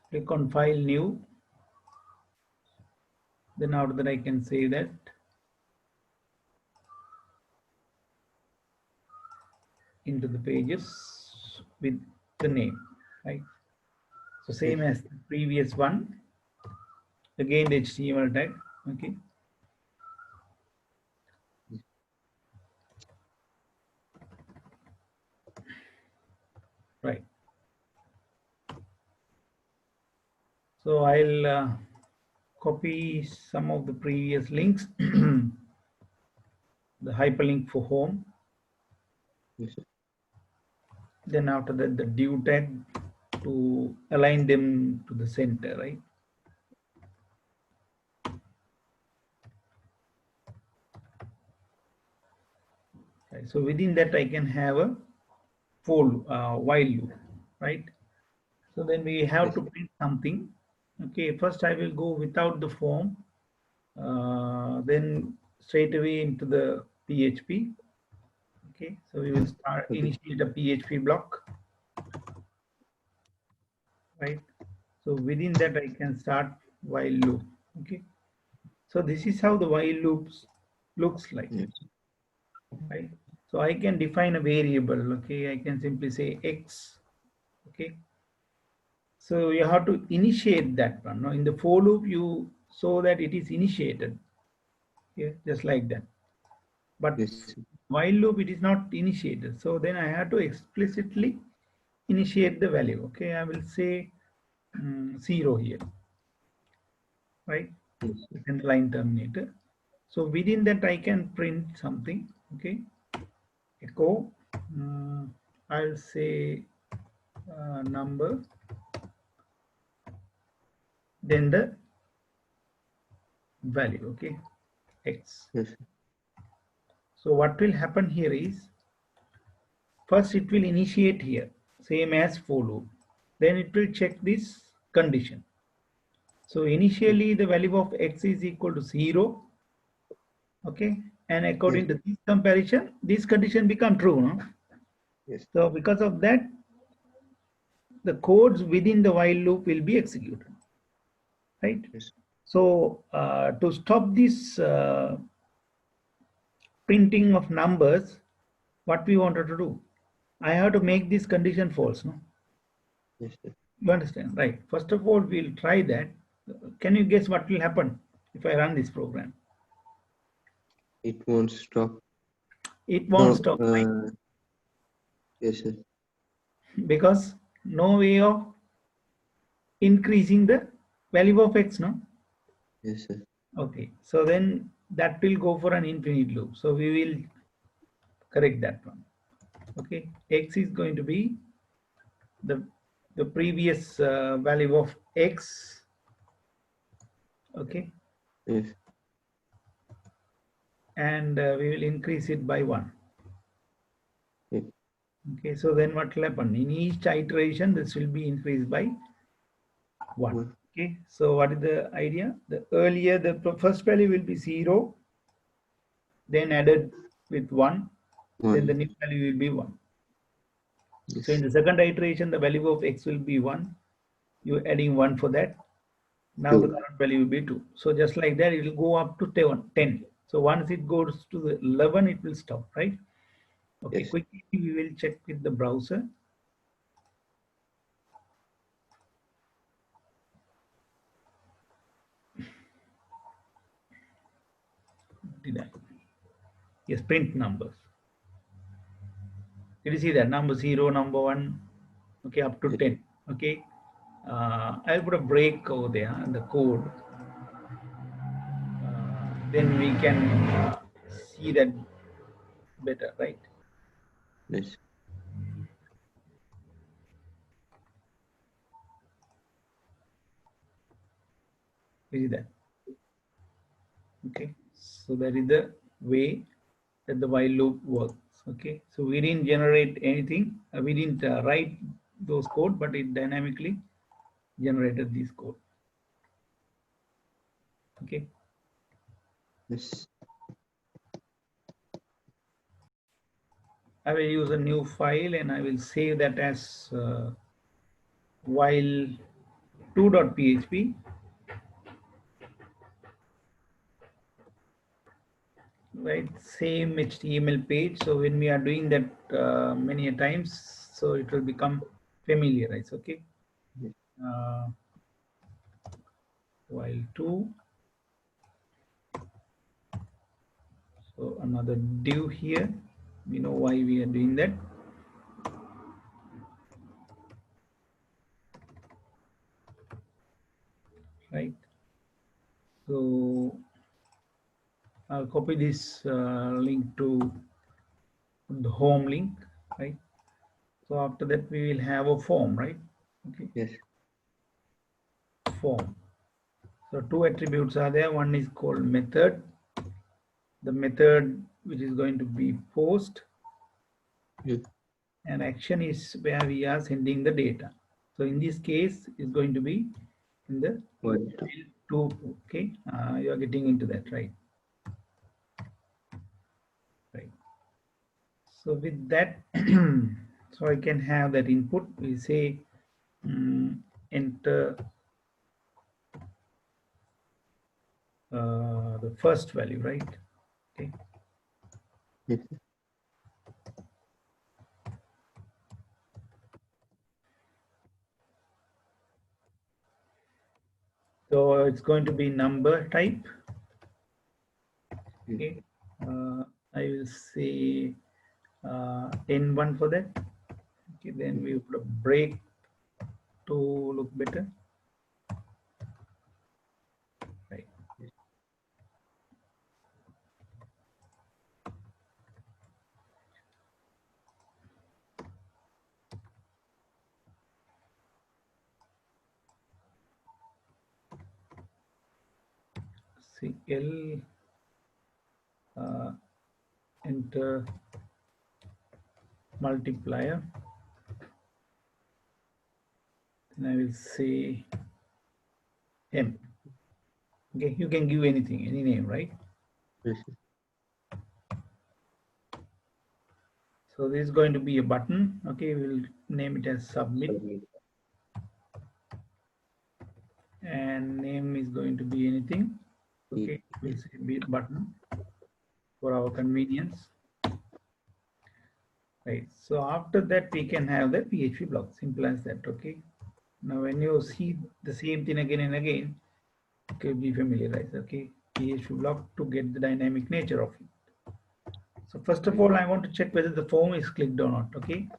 click on File, New. Then after that I can save that. Into the pages with the name, right? So same as the previous one. Again the HTML tag, okay. Right. So I'll copy some of the previous links. The hyperlink for home. Yes, sir. Then after that the div tag to align them to the center, right? Right. So within that I can have a while loop, right? So then we have to print something. Okay, first I will go without the form, then straight away into the PHP. Okay, so we will start initiate a PHP block, right? So within that I can start while loop. Okay, so this is how the while loops looks like, right? So I can define a variable. Okay, I can simply say X. Okay, so you have to initiate that one. Now in the for loop, you so that it is initiated. Okay, just like that. But while loop, it is not initiated. So then I have to explicitly initiate the value. Okay, I will say 0 here, right? In the line terminator. So within that, I can print something. Okay, echo. I'll say number. Then the value. Okay, X. So what will happen here is, first it will initiate here, same as for loop. Then it will check this condition. So initially the value of X is equal to 0. Okay. And according to this comparison, this condition become true. No? Yes. So because of that, the codes within the while loop will be executed. Right. Yes. So to stop this printing of numbers, what we wanted to do, I have to make this condition false. No? Yes, sir. You understand, right? First of all, we'll try that. Can you guess what will happen if I run this program? It won't stop. It won't stop. Yes, sir. Because no way of increasing the value of X, no? Yes, sir. Okay, so then that will go for an infinite loop. So we will correct that one. Okay, X is going to be the previous value of X. Okay. Yes. And we will increase it by 1. Yes. Okay, so then what will happen? In each iteration, this will be increased by 1. Okay, so what is the idea? The earlier, the first value will be 0, then added with 1, then the new value will be 1. Yes. So in the second iteration, the value of X will be 1. You're adding 1 for that. Now the current value will be 2. So just like that, it will go up to 10. So once it goes to the 11, it will stop, right? Okay, yes. Quickly we will check with the browser. Did I? Yes, print numbers. Did you see that? Number 0, number 1, okay, up to 10. Okay. I'll put a break over there in the code. Then we can see that better, right? Yes. See that? Okay. So that is the way that the while loop works. Okay. So we didn't generate anything. We didn't write those code, but it dynamically generated this code. Okay. Yes. I will use a new file and I will save that as while 2.php, right? Same HTML page. So when we are doing that many a times, so it will become familiarized. Okay. Yes. Uh, while 2. So another div here. We know why we are doing that. Right. So I'll copy this link to the home link, right? So after that we will have a form, right? Okay, Yes. form. So two attributes are there. One is called method. The method which is going to be post, Yes. and action is where we are sending the data. So in this case is going to be in the One, two. two. Okay, you are getting into that, right? Right. So with that, so I can have that input. We say enter the first value, right? Okay. Yes. So it's going to be number type. Yes. Okay. I will say N1 for that. Okay. Then we put a break to look better. Right. Yes. See L, uh, enter multiplier. Then I will say M. Okay. You can give anything, any name, right? Yes. So this is going to be a button. Okay. We'll name it as submit, Submit. and name is going to be anything. E. Okay. We'll say button for our convenience. Right. So after that, we can have the PHP block. Simple as that. Okay. Now, when you see the same thing again and again, okay, be familiarized. Okay. PHP block to get the dynamic nature of it. So first of Yes. all, I want to check whether the form is clicked or not. Okay.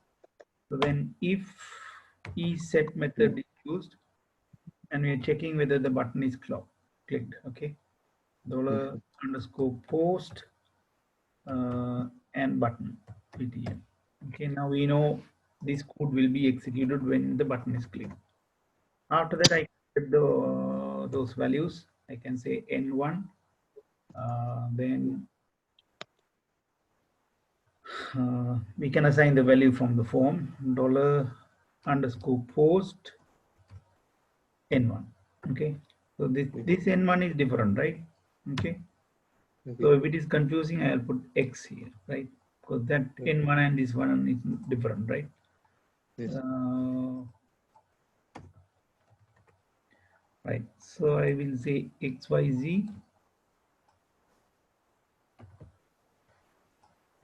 So then if set Yes. method is used, and we are checking whether the button is clicked. Okay. Yes. Dollar underscore post and button ptm. Okay, now we know this code will be executed when the button is clicked. After that, I get those values. I can say n1, then we can assign the value from the form dollar underscore post n1. Okay, so this n1 is different, right? Okay, Okay. so if it is confusing, I'll put x here, right? Because that Okay. n1 and this one is different, right? Yes. Right. So I will say XYZ.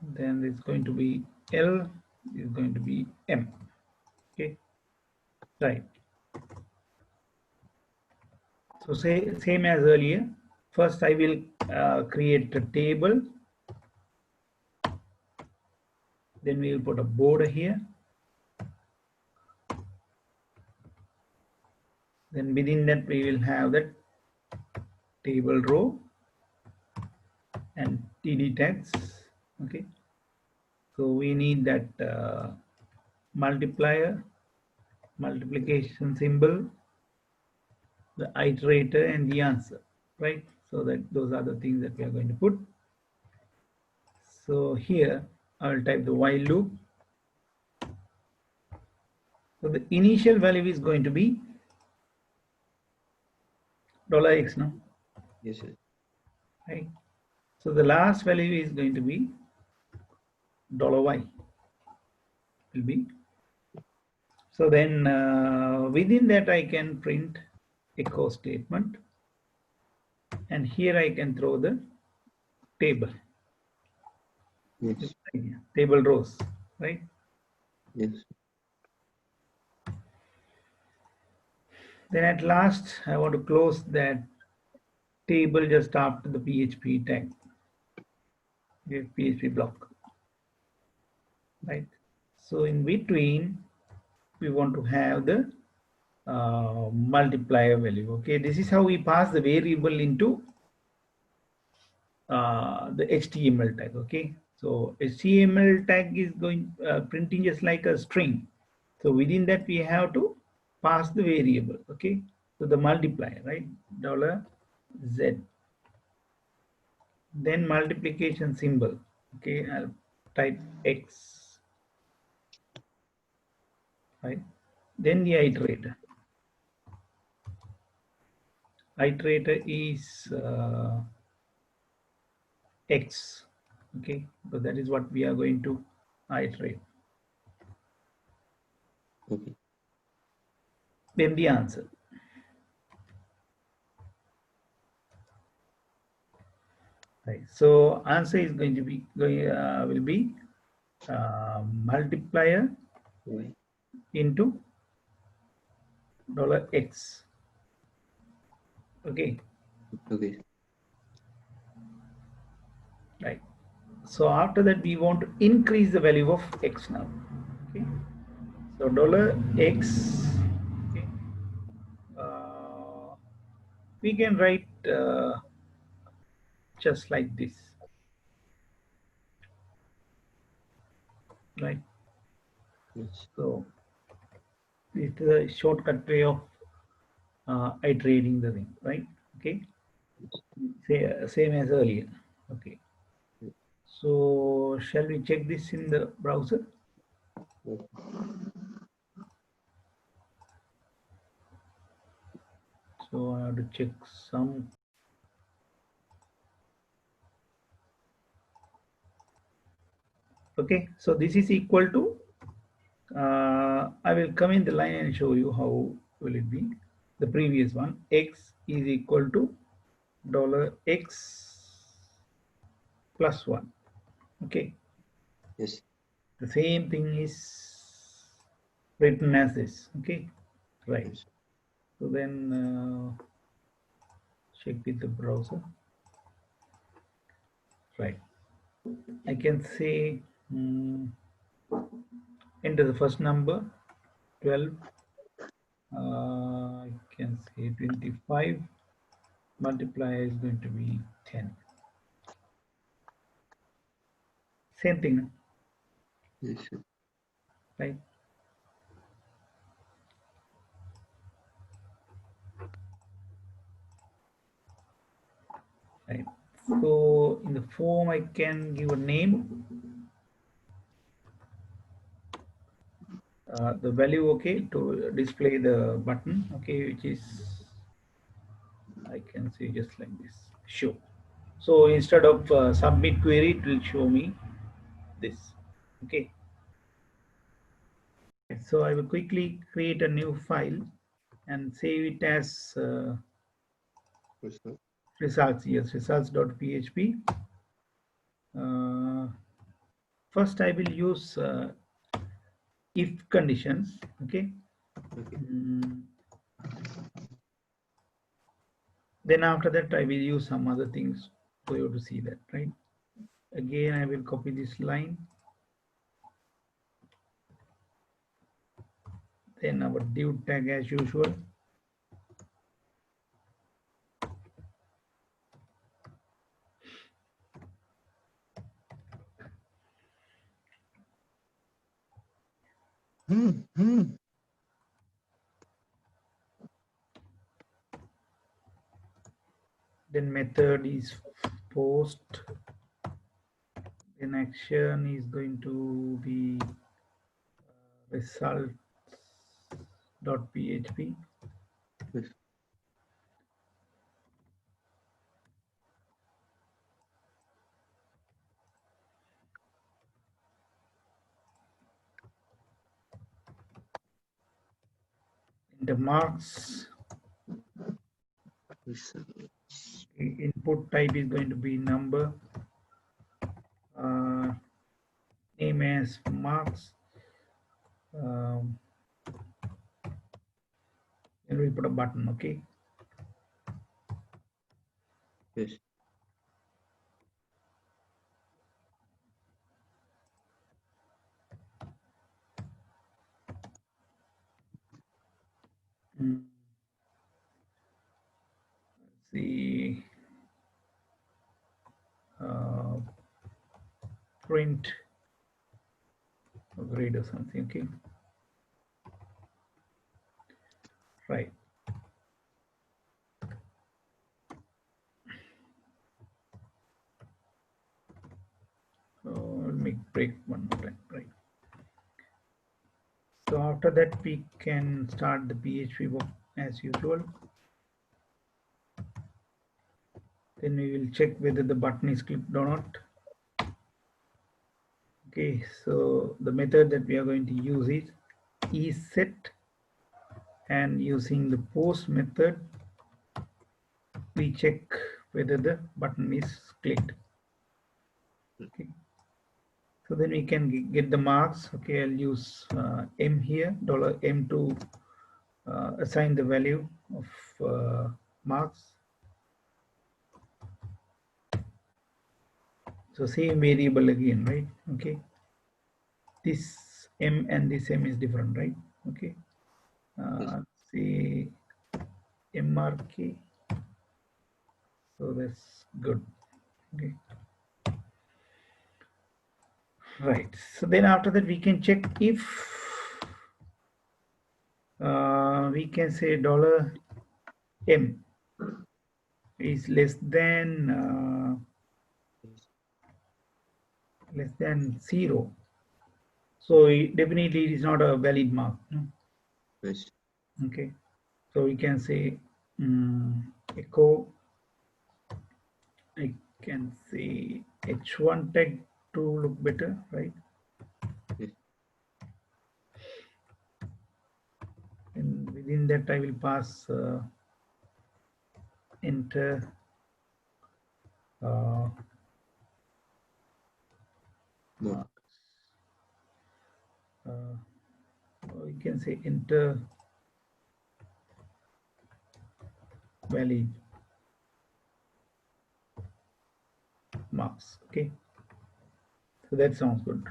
Then it's going to be L is going to be M. Okay. Right. So say same as earlier. First, I will create a table. Then we will put a border here. Then within that, we will have that table row and TD tags. Okay. So we need that multiplier, multiplication symbol, the iterator, and the answer, right? So that those are the things that we are going to put. So here I'll type the while loop. So the initial value is going to be $x now, Yes. Sir. right? So the last value is going to be $y, will be So then within that I can print echo statement, and here I can throw the table, Yes. table rows, right? Yes. Then at last I want to close that table just after the PHP tag, PHP block, right? So in between we want to have the multiplier value. Okay, this is how we pass the variable into the HTML tag. Okay, so HTML tag is going printing just like a string. So within that we have to pass the variable. Okay, so the multiplier, right? $Z, then multiplication symbol. Okay, I'll type X, right? Then the iterator. Iterator is X. Okay, so that is what we are going to iterate. Okay. Then the answer. Right. So answer is going to be will be multiplier Why? into $X. Okay. Okay. Right. So after that we want to increase the value of X now. Okay. So $X. Okay. Uh, we can write just like this, right? Yes. So it's a shortcut way of iterating the thing, right? Okay. Same as earlier. Okay. So shall we check this in the browser? Okay. So I have to check some. Okay, so this is equal to, I will come in the line and show you how will it be. The previous one, X is equal to $X plus 1. Okay, Yes. the same thing is written as this. Okay, right. Yes. So then check with the browser. Right. I can say enter the first number 12. I can say 25. Multiplier is going to be 10. Same thing, Yes. right? Right. So in the form, I can give a name, the value, okay, to display the button, okay, which is, I can say just like this, show. So instead of submit query, it will show me this, okay. So I will quickly create a new file and save it as Yes, sir. results. Yes, results.php. Uh, First, I will use if conditions. Okay. Okay. Then after that, I will use some other things for you to see that, right? Again, I will copy this line. Then our div tag as usual. Then method is post. Then action is going to be results.php. Yes. enter marks. Yes, sir. Input type is going to be number. Name as marks. Um, and we'll put a button. Okay. Yes. Mm. See, print or grade or something. Okay. Right. So let me break one more time. Right. So after that, we can start the PHP work as usual. Then we will check whether the button is clicked or not. Okay, so the method that we are going to use is isSet, and using the post method, we check whether the button is clicked. Okay. So then we can get the marks. Okay, I'll use $M here, $M to assign the value of marks. So same variable again, right? Okay. This M and this M is different, right? Okay. Say MRK. So that's good. Okay. Right. So then after that, we can check if we can say $M is less than 0. So definitely it is not a valid mark. No? Yes. Okay. So we can say echo. I can say H1 tag to look better, right? Yes. And within that, I will pass enter Mark. we can say enter valid marks. Okay, so that sounds good.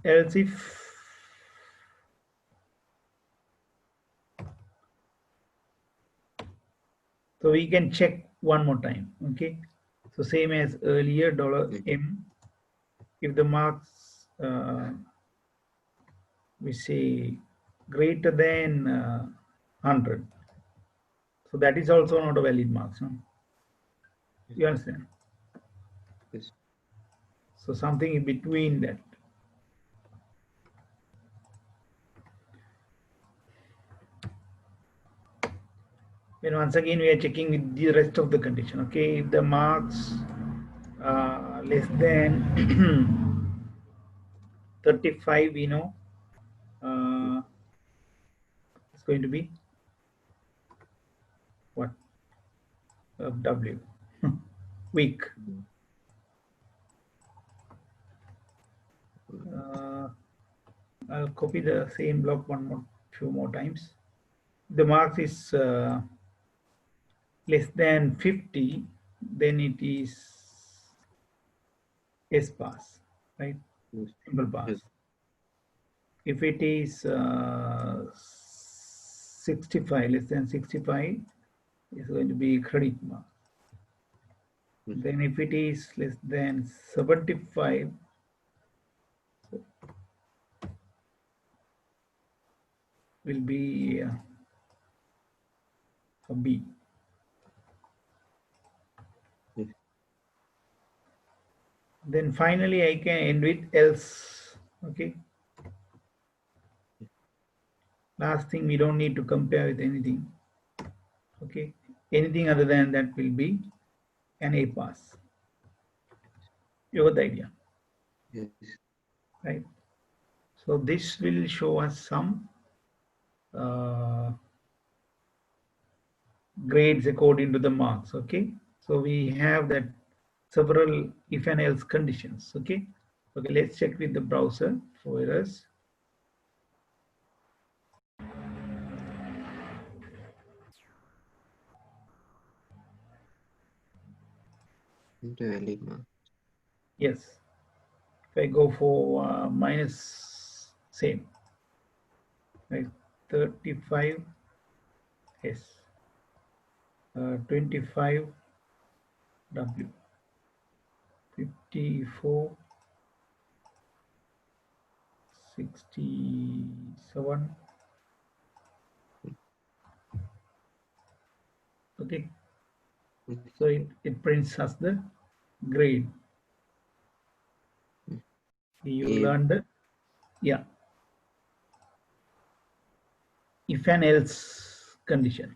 Else if so, we can check one more time. Okay, so same as earlier, $M. If the marks we say greater than 100, so that is also not a valid marks. No? You understand? Yes. So something in between that. Then once again we are checking with the rest of the condition. Okay, if the marks less than 35, we know it's going to be what? W. Weak. I'll copy the same block few more times. The marks is less than 50, then it is S pass, right? Yes. Simple pass. Yes. If it is 65, less than 65, it's going to be credit mark. Yes. Then if it is less than 75, will be a B. Yes. Then finally I can end with else. Okay. Last thing, we don't need to compare with anything. Okay. Anything other than that will be an A pass. You got the idea, Yes. right? So this will show us some grades according to the marks. Okay, so we have that several if and else conditions. Okay, let's check with the browser for errors. Valid mark. Yes, if I go for minus same, right, 35, yes, 25 W, 54, 67. Okay, so it prints us the grade. You A. learned, yeah, if and else condition.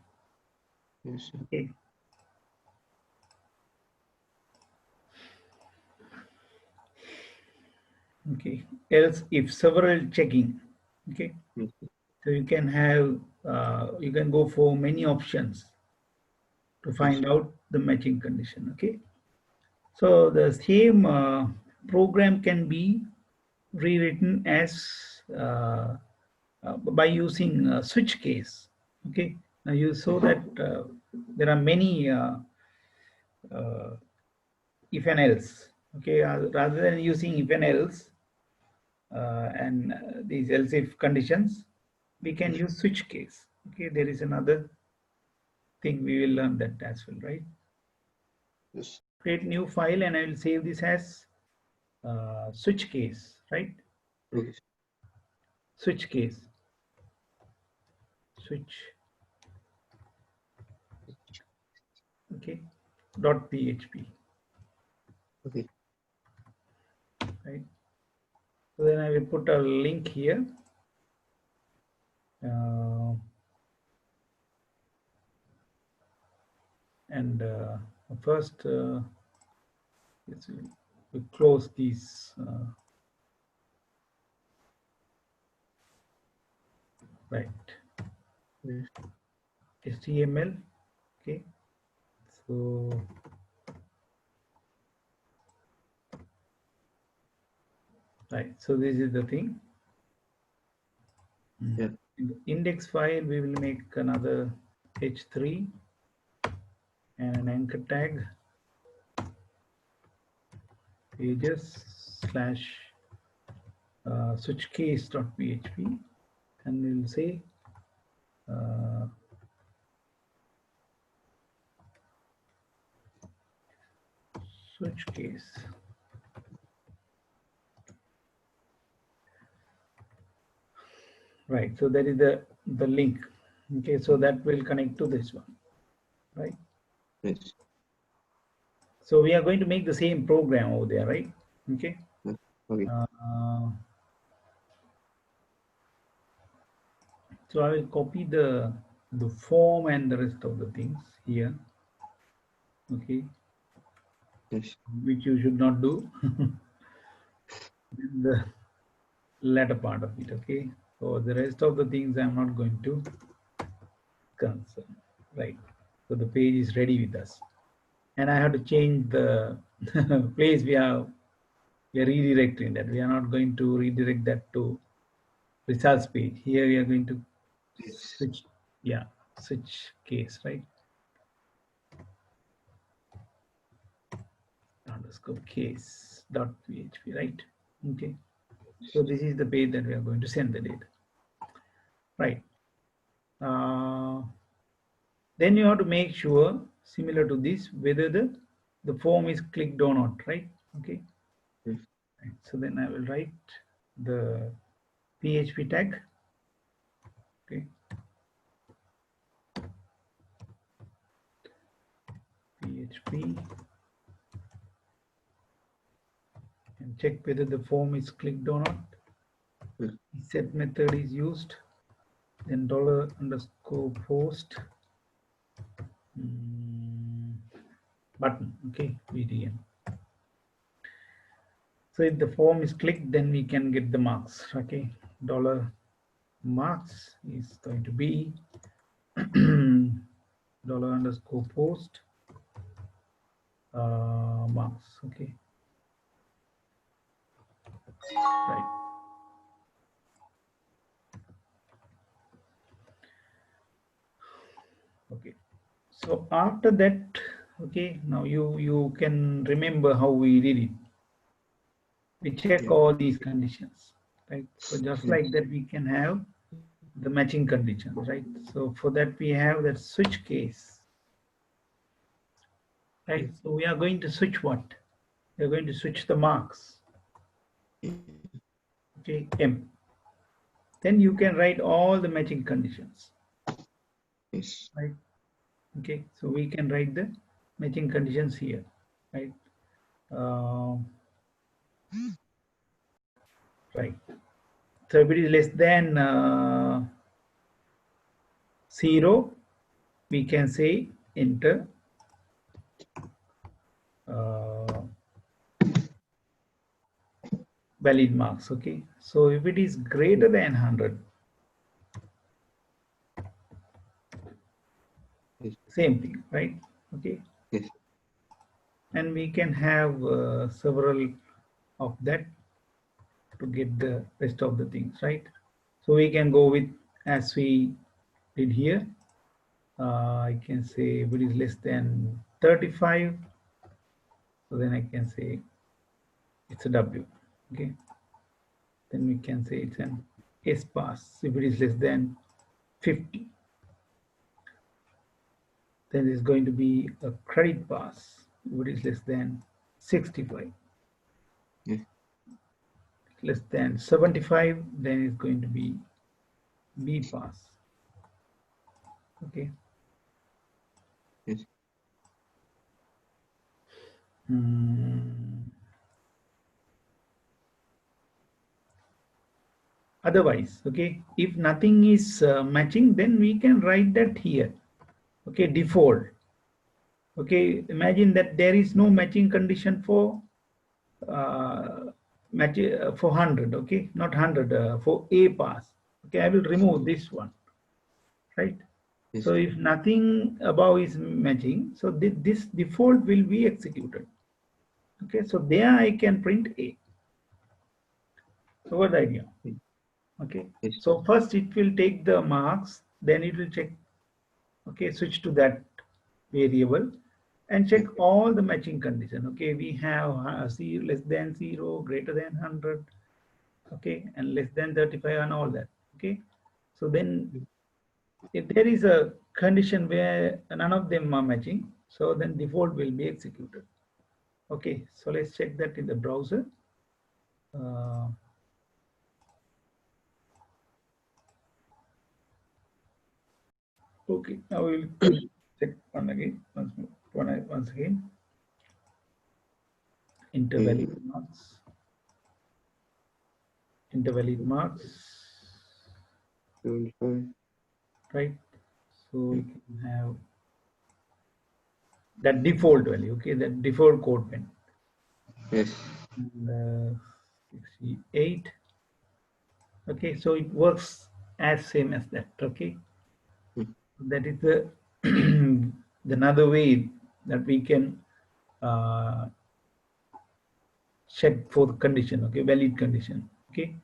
Yes. Okay. Okay. Else if several checking. Okay. Yes. So you can have you can go for many options to Yes. find out the matching condition. Okay. So the same program can be rewritten as by using switch case. Okay. Now you saw that there are many uh, if and else. Okay. Rather than using if and else and these else if conditions, we can use switch case. Okay. There is another thing we will learn that as well, right? Yes. Create new file and I will save this as switch case, right? Okay. Switch case, switch, okay, dot PHP, Okay. right? So then I will put a link here. And first, yes, we close these, right? Yes. HTML, okay. So right, so this is the thing. Yeah. In the index file, we will make another h3 and an anchor tag pages slash switch case.php, and we'll say uh, switch case. Right, so that is the link. Okay, so that will connect to this one, right? Yes. So we are going to make the same program over there, right? Okay. Yeah. Okay. So I will copy the form and the rest of the things here. Okay, Yes. which you should not do in the latter part of it. Okay, so the rest of the things I'm not going to concern. Right. So the page is ready with us, and I have to change the place we are redirecting that. We are not going to redirect that to results page. Here we are going to Yes. switch, yeah, switch case, right? Underscore case dot php, right? Okay. So this is the page that we are going to send the data, right? Uh, then you have to make sure, similar to this, whether the form is clicked or not, right? Okay. Yes. Right. So then I will write the PHP tag. Okay. PHP and check whether the form is clicked or not. Yes. Set method is used. Then dollar underscore post button. Okay, VDM. So if the form is clicked, then we can get the marks. Okay, dollar marks is going to be dollar underscore post marks. Okay, right. Okay, so after that, okay, now you can remember how we did it. We check Yeah. all these conditions, right? So just Yes. like that, we can have the matching conditions, right? So for that, we have that switch case, right? Yes. So we are going to switch what? We are going to switch the marks, Yeah. okay, M. Then you can write all the matching conditions, Yes. right? Okay, so we can write the matching conditions here, right? Uh, right. So if it is less than 0, we can say enter uh, valid marks. Okay, so if it is greater than 100, Yes. same thing, right? Okay, Yes. and we can have several of that to get the rest of the things, right? So we can go with as we did here. I can say if it is less than 35, so then I can say it's a W. Okay, then we can say it's an S pass if it is less than 50. Then it's going to be a credit pass if it is less than 65. Yes. Less than 75, then it's going to be B pass. Okay. Yes. Hmm. Otherwise, okay, if nothing is matching, then we can write that here. Okay, default. Okay, imagine that there is no matching condition for for 100. Okay, not 100 for A pass. Okay, I will remove this one, right? Yes. So if nothing above is matching, so this default will be executed. Okay, so there I can print A. So what the idea? Okay, Yes. so first it will take the marks, then it will check, okay, switch to that variable and check Yes. all the matching condition. Okay, we have C less than 0, greater than 100, okay, and less than 35 and all that. Okay, so then if there is a condition where none of them are matching, so then default will be executed. Okay, so let's check that in the browser. Uh, okay, now we will check once again, intervalid marks, intervalid marks, 75. right? So we can have that default value, okay, that default code pen. Yes. And 68. Okay, so it works as same as that. Okay, Mm. that is the another way that we can uh, check for the condition. Okay, valid condition. Okay,